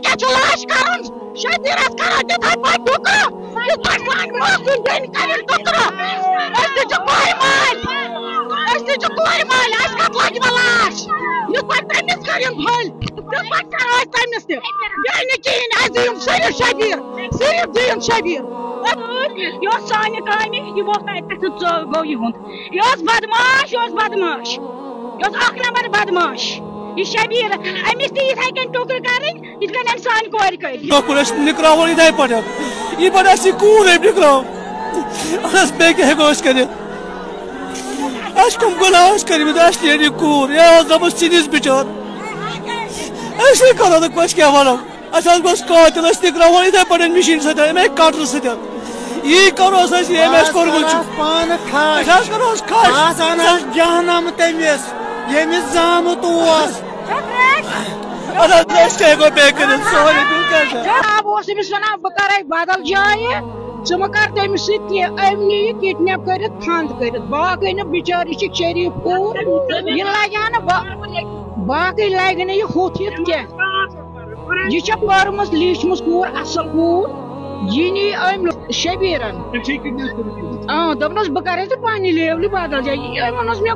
کیا لاش کرن شبیرس کران تتھے پٲٹھۍ ٹُکرٕ یِتھ پٲٹھۍ سانہِ محسوٗس بیٚنہِ کَرن ٹُکرٕ أسۍ تہِ چھِ کورِ مٲلۍ اَسہِ کَتھ لَگہِ وۄنۍ لاش یِتھ پٲٹھۍ تٔمِس کٔرِن پھٔلۍ تِتھ پٲٹھۍ کَرو أسۍ تٔمِس تہِ بیٚیہِ نہٕ کِہیٖنۍ اَسہِ دِیِن صرف شبیٖر صرف دِیِن شبیٖر یہ سانہ کامہ یہ ووت اتھ گو یہند یہ بدماش یہ بدماش یہ اخ نمبر بدماش یہ شبیر امس تہ یتھے کن ٹکر کریں یت کن سان کور کر نکراو اتھے پہ یہ پہ کور نکراو بیٚیہِ ہیٚکو أسۍ کٔرِتھ اَسہِ کٕم گۄناہ ٲسۍ کٔرمٕتۍ اَسہِ نیرِ یہِ کوٗر یہِ حظ دَپُس ژھٕنِس بِچور أسۍ کَرو نہٕ أسۍ کیٛاہ وَنو اَسہِ حظ گوٚژھ قٲتِل أسۍ نِکراوہون یِتھَے پٲٹھۍ مِشیٖن سۭتۍ اَمے کٹرٕ سۭتۍ یی کَروس أسۍ ییٚمۍ اَسہِ کوٚرمُت چھُ پانہٕ أسۍ حظ کَروس خش آسان حظ جہنم تٔمِس ییٚمِس زامُت اوس اَدٕ حظ أسۍ کیٛاہ ہیٚکو بیٚیہِ کٔرِتھ سورُے بیٚیہِ کیٛاہ چھُ اب اوس أمِس وَنان بہٕ کَرَے بدل جایہِ ژٕ مہٕ کر تٔمِس سۭتۍ کینٛہہ أمۍ نی یہِ کِڈنیپ کٔرِتھ فنٛد کٔرِتھ باقٕے نہٕ بِچٲر یہِ چھِ شریٖف کوٗر یہِ لگہِ ہا نہٕ باقٕے لگہِ نہٕ یہِ ہُتھ یِتھ کینٛہہ یہِ چھےٚ پٔرمٕژ لیٖچھمٕژ کوٗر اَصٕل کوٗر یہِ نی أمۍ شبیٖرن دوٚپنَس بہٕ کَرے ژےٚ پنٛنہِ لیولہِ بدل جایہِ أمۍ ووٚننَس مےٚ